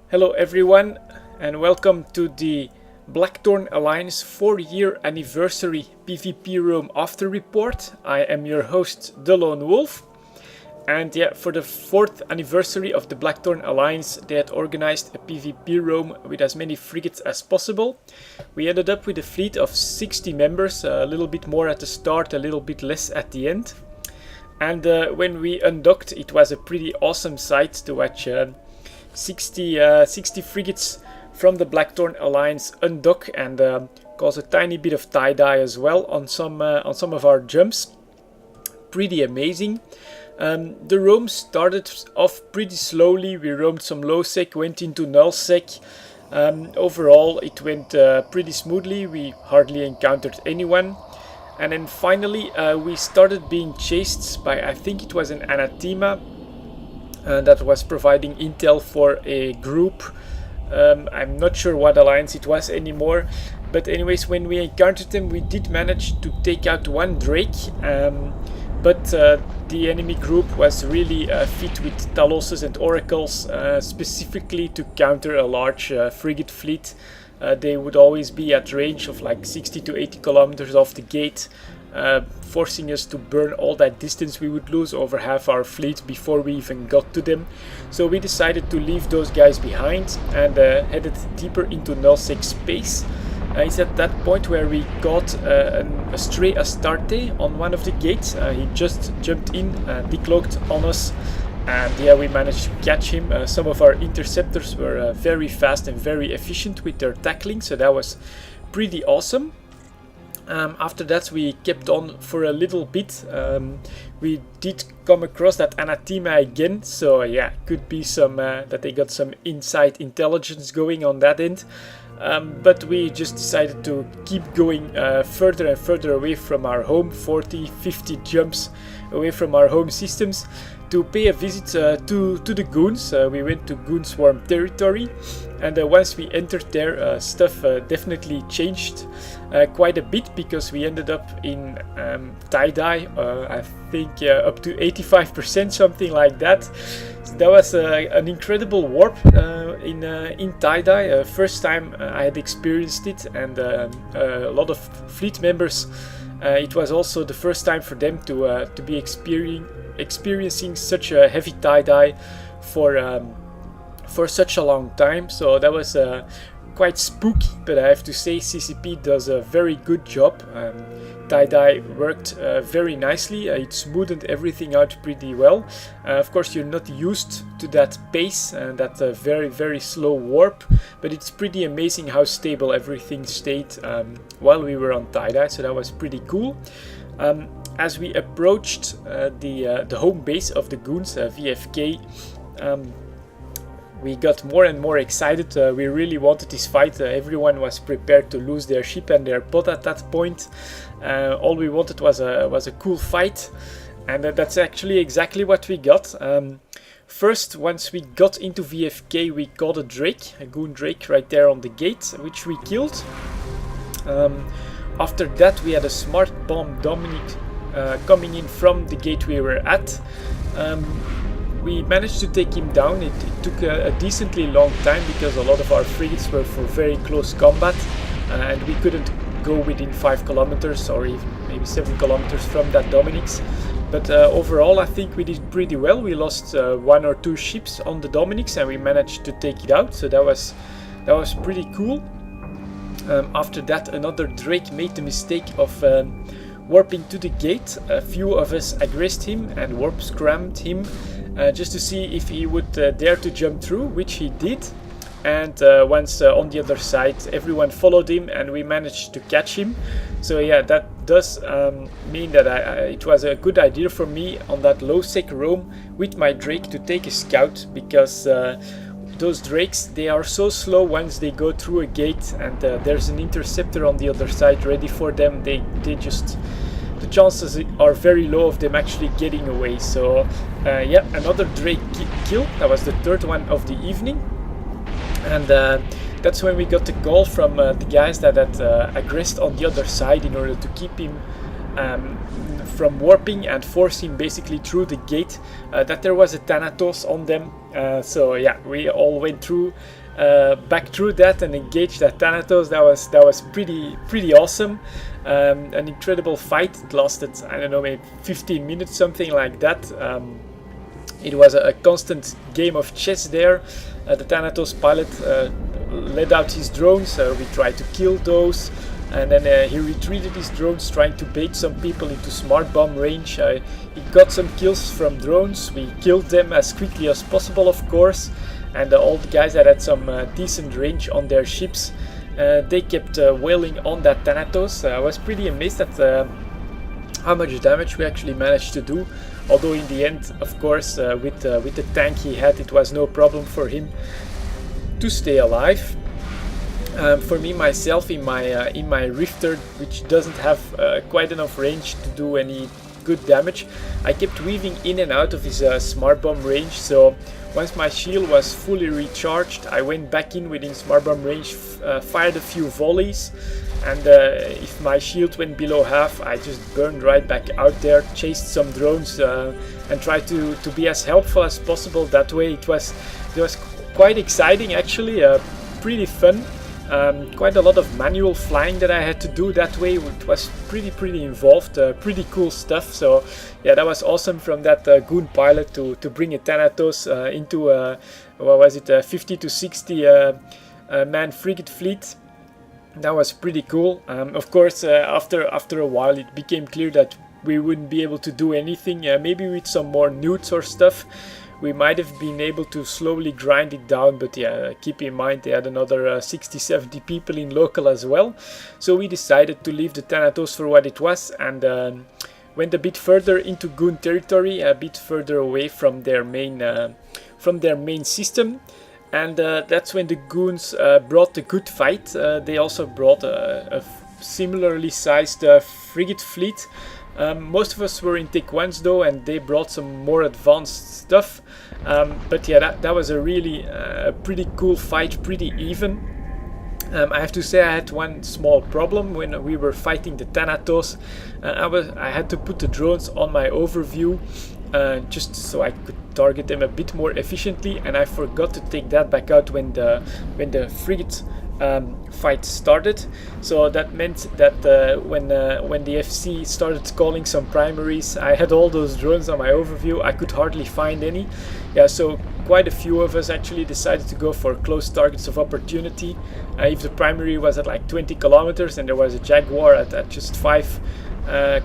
Hello everyone and welcome to the Blackthorn Alliance 4-year anniversary PvP roam after report. I am your host delonewolf, and for the 4th anniversary of the Blackthorn Alliance they had organized a PvP roam with as many frigates as possible. We ended up with a fleet of 60 members, a little bit more at the start, a little bit less at the end. And when we undocked, it was a pretty awesome sight to watch 60 frigates from the Blackthorn Alliance undock and cause a tiny bit of tie-dye as well on some of our jumps. Pretty amazing. The roam started off pretty slowly. We roamed some low sec, went into null sec. Overall it went pretty smoothly. We hardly encountered anyone. And then finally we started being chased by, I think it was an anathema that was providing intel for a group. I'm not sure what alliance it was anymore, but anyways, when we encountered them we did manage to take out one Drake, but the enemy group was really fit with Taloses and Oracles, specifically to counter a large frigate fleet. They would always be at range of like 60 to 80 kilometers off the gate, forcing us to burn all that distance. We would lose over half our fleet before we even got to them. So we decided to leave those guys behind and headed deeper into nullsec space. It's at that point where we got a stray Astarte on one of the gates. He just jumped in, decloaked on us, and we managed to catch him. Some of our interceptors were very fast and very efficient with their tackling, so that was pretty awesome. After that we kept on for a little bit. We did come across that anathema again, so could be some that they got some inside intelligence going on that end. But we just decided to keep going further and further away from our home, 40-50 jumps away from our home systems, to pay a visit to the goons. We went to Goon Swarm territory, and once we entered there, stuff definitely changed quite a bit, because we ended up in tie-dye, I think up to 85%, something like that. So that was an incredible warp in tie-dye. First time I had experienced it, and a lot of fleet members, it was also the first time for them to be experiencing such a heavy tie-dye for such a long time. So that was quite spooky, but I have to say CCP does a very good job. Tie-dye worked very nicely. It smoothed everything out pretty well. Of course you're not used to that pace and that very, very slow warp, but it's pretty amazing how stable everything stayed while we were on tie-dye, so that was pretty cool. As we approached the home base of the goons, VFK, we got more and more excited. We really wanted this fight. Everyone was prepared to lose their ship and their pod at that point. All we wanted was a cool fight, and that's actually exactly what we got. First, once we got into VFK, we caught a Drake, a goon Drake, right there on the gate, which we killed. After that, we had a smart bomb Dominic coming in from the gate we were at. We managed to take him down. It took a decently long time because a lot of our frigates were for very close combat, and we couldn't go within 5 kilometers or even maybe 7 kilometers from that Dominic's. But overall I think we did pretty well. We lost 1 or 2 ships on the Dominic's and we managed to take it out, so that was pretty cool. After that, another Drake made the mistake of warping to the gate. A few of us aggressed him and warp scrammed him just to see if he would dare to jump through, which he did. And once on the other side, everyone followed him and we managed to catch him. So that does mean that it was a good idea for me on that low sec roam with my Drake to take a scout, because those Drakes, they are so slow once they go through a gate and there's an interceptor on the other side ready for them. They just, the chances are very low of them actually getting away. So another Drake kill. That was the 3rd one of the evening, and that's when we got the call from the guys that had aggressed on the other side in order to keep him from warping and forcing basically through the gate, that there was a Thanatos on them. So yeah, we all went through back through that and engaged that Thanatos. That was pretty awesome. An incredible fight. It lasted, I don't know, maybe 15 minutes, something like that. It was a constant game of chess there. The Thanatos pilot led out his drones. We tried to kill those, and then he retreated his drones, trying to bait some people into smart bomb range. He got some kills from drones. We killed them as quickly as possible, of course, and all the guys that had some decent range on their ships, they kept wailing on that Thanatos. I was pretty amazed at how much damage we actually managed to do, although in the end, of course, with the tank he had, it was no problem for him to stay alive. For me myself, in my Rifter, which doesn't have quite enough range to do any good damage, I kept weaving in and out of his smart bomb range. So once my shield was fully recharged, I went back in within smart bomb range, fired a few volleys, and if my shield went below half, I just burned right back out there, chased some drones, and tried to be as helpful as possible. That way it was quite exciting, actually, pretty fun. Quite a lot of manual flying that I had to do that way. It was pretty involved, pretty cool stuff. So yeah, that was awesome from that Goon pilot to bring a Thanatos into what was it, 50 to 60 man frigate fleet. That was pretty cool. Of course, after a while it became clear that we wouldn't be able to do anything. Maybe with some more newts or stuff we might have been able to slowly grind it down, but yeah, keep in mind they had another 60-70 people in local as well. So we decided to leave the Thanatos for what it was, and went a bit further into Goon territory, a bit further away from their main system. And that's when the Goons brought a good fight. They also brought a similarly sized frigate fleet. Most of us were in Tech 1s though, and they brought some more advanced stuff. But yeah, that was a really pretty cool fight, pretty even. I have to say I had one small problem when we were fighting the Thanatos. I had to put the drones on my overview just so I could target them a bit more efficiently, and I forgot to take that back out when the frigate fight started. So that meant that when the FC started calling some primaries, I had all those drones on my overview. I could hardly find any. Yeah, so quite a few of us actually decided to go for close targets of opportunity. If the primary was at like 20 kilometers and there was a Jaguar at just 5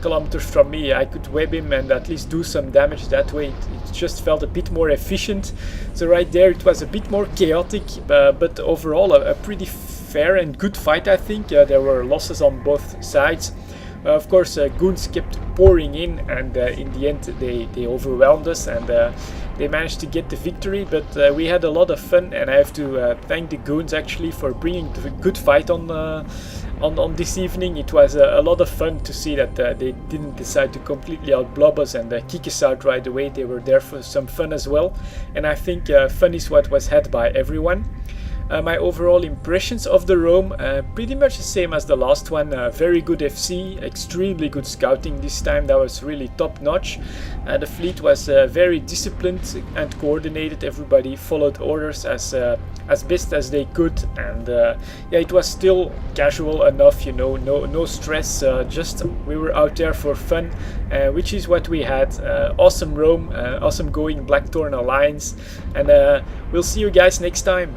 kilometers from me, I could web him and at least do some damage that way. It just felt a bit more efficient. So right there it was a bit more chaotic, but overall a pretty fair and good fight, I think. There were losses on both sides. Of course, Goons kept pouring in, and in the end they overwhelmed us, and they managed to get the victory. But we had a lot of fun, and I have to thank the Goons actually for bringing the good fight on this evening. It was a lot of fun to see that they didn't decide to completely outblob us and kick us out right away. They were there for some fun as well, and I think fun is what was had by everyone. My overall impressions of the Rome, pretty much the same as the last one. Very good FC, extremely good scouting this time. That was really top notch. The fleet was very disciplined and coordinated. Everybody followed orders as best as they could, and yeah, it was still casual enough, you know, no stress. Just we were out there for fun, which is what we had. Awesome Rome, awesome going Blackthorn Alliance, and we'll see you guys next time.